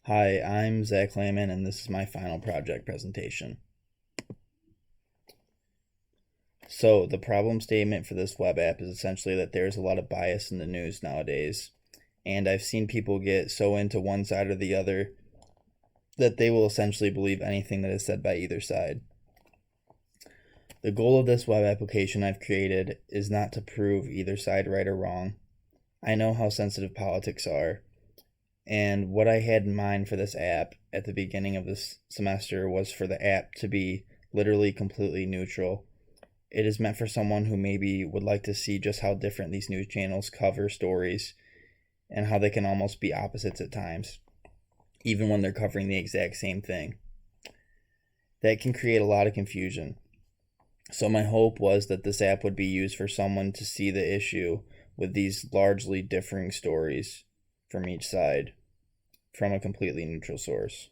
Hi, I'm Zach Lehman, and this is my final project presentation. So, the problem statement for this web app is essentially that there's a lot of bias in the news nowadays, and I've seen people get so into one side or the other that they will essentially believe anything that is said by either side. The goal of this web application I've created is not to prove either side right or wrong. I know how sensitive politics are, and what I had in mind for this app at the beginning of this semester was for the app to be literally completely neutral. It is meant for someone who maybe would like to see just how different these news channels cover stories and how they can almost be opposites at times, even when they're covering the exact same thing. That can create a lot of confusion. So, my hope was that this app would be used for someone to see the issue with these largely differing stories from each side from a completely neutral source.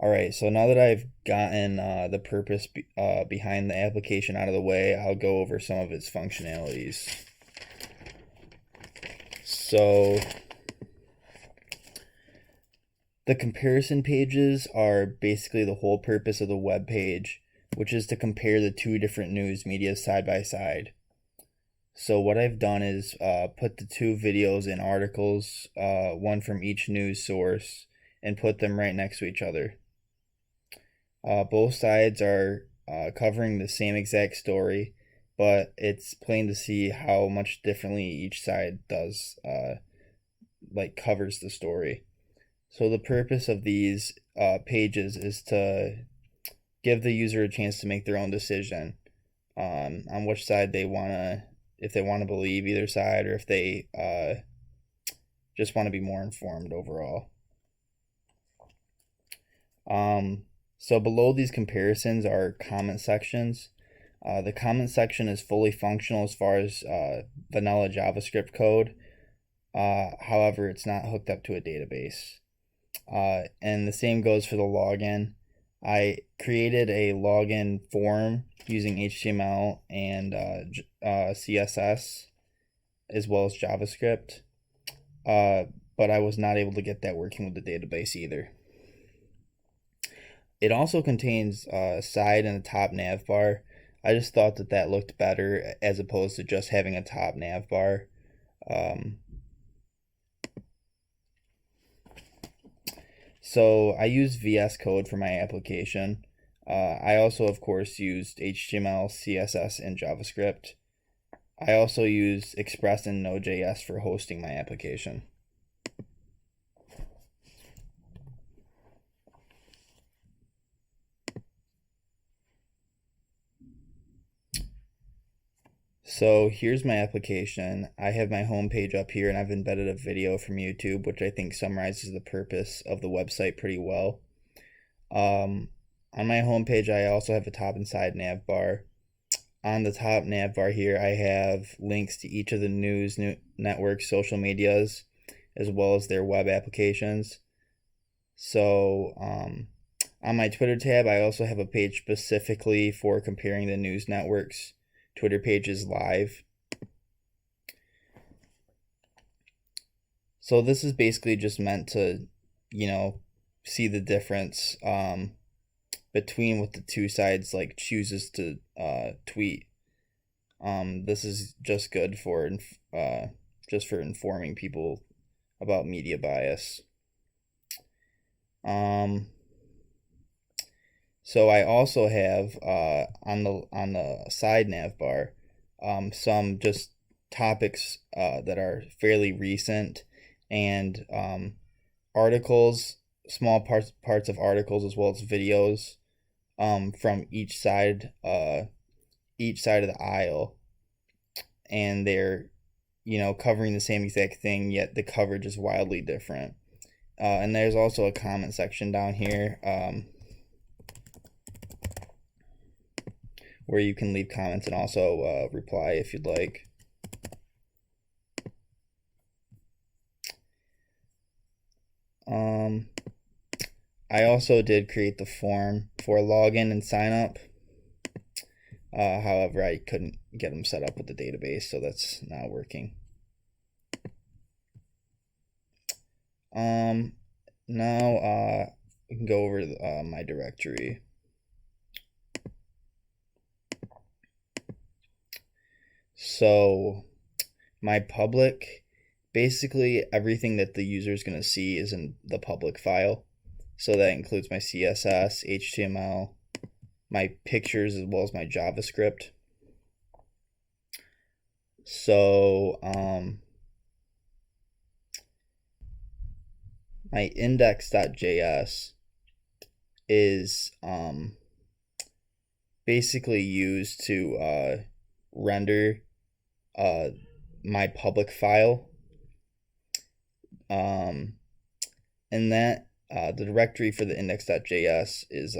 All right, so now that I've gotten the purpose behind the application out of the way, I'll go over some of its functionalities. So, the comparison pages are basically the whole purpose of the web page, which is to compare the two different news media side by side. So what I've done is put the two videos in articles, one from each news source, and put them right next to each other. Both sides are covering the same exact story, but it's plain to see how much differently each side does, covers the story. So the purpose of these pages is to give the user a chance to make their own decision on which side they want to, if they want to believe either side or if they just want to be more informed overall. So below these comparisons are comment sections. The comment section is fully functional as far as vanilla JavaScript code. However, it's not hooked up to a database. And the same goes for the login. I created a login form using HTML and CSS as well as JavaScript, but I was not able to get that working with the database either. It also contains a side and a top nav bar. I just thought that that looked better as opposed to just having a top nav bar. So I use VS Code for my application. I also, of course, used HTML, CSS, and JavaScript. I also use Express and Node.js for hosting my application. So here's my application. I have my home page up here and I've embedded a video from YouTube, which I think summarizes the purpose of the website pretty well. On my home page, I also have a top and side nav bar. On the top nav bar here, I have links to each of the news network social medias, as well as their web applications. So on my Twitter tab, I also have a page specifically for comparing the news networks' Twitter pages live. So this is basically just meant to, see the difference between what the two sides chooses to tweet. This is just good for informing people about media bias. So I also have on the side nav bar some just topics that are fairly recent and articles, small parts of articles as well as videos from each side of the aisle, and they're covering the same exact thing, yet the coverage is wildly different. And there's also a comment section down here where you can leave comments and also reply if you'd like. I also did create the form for login and sign up. However, I couldn't get them set up with the database, so that's not working. Um, Now we can go over my directory. So my public, basically everything that the user is going to see is in the public file. So that includes my CSS, HTML, my pictures, as well as my JavaScript. So my index.js is basically used to render my public file. And that the directory for the index.js is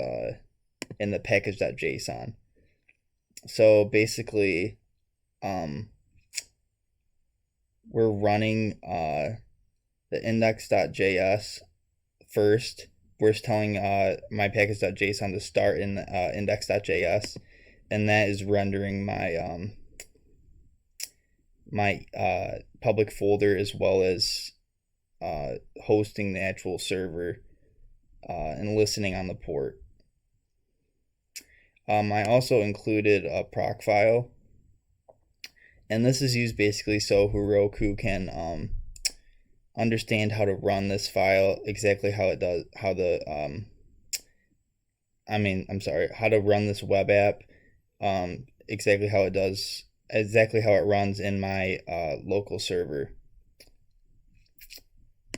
in the package.json. So basically, we're running the index.js first. We're telling my package.json to start in index.js, and that is rendering my public folder, as well as hosting the actual server and listening on the port. I also included a proc file, and this is used basically so Heroku can understand how to run this file, exactly how it does, how to run this web app, exactly how it does, exactly how it runs in my local server.